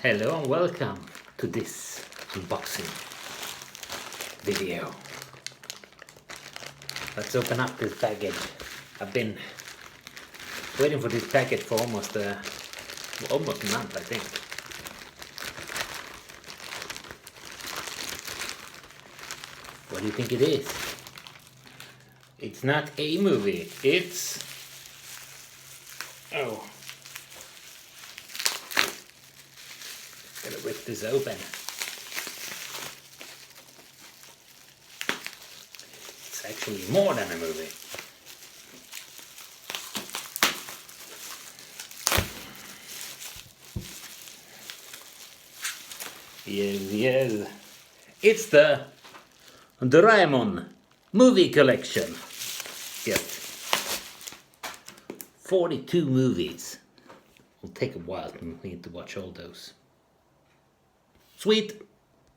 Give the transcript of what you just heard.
Hello and welcome to this unboxing video. Let's open up this package. I've been waiting for this package for almost a month, I think. What do you think it is? It's not a movie, it's... Oh. Gotta rip this open. It's actually more than a movie. Yes. It's the Doraemon movie collection. Yes. 42 movies. It'll take a while. We need to watch all those. Sweet.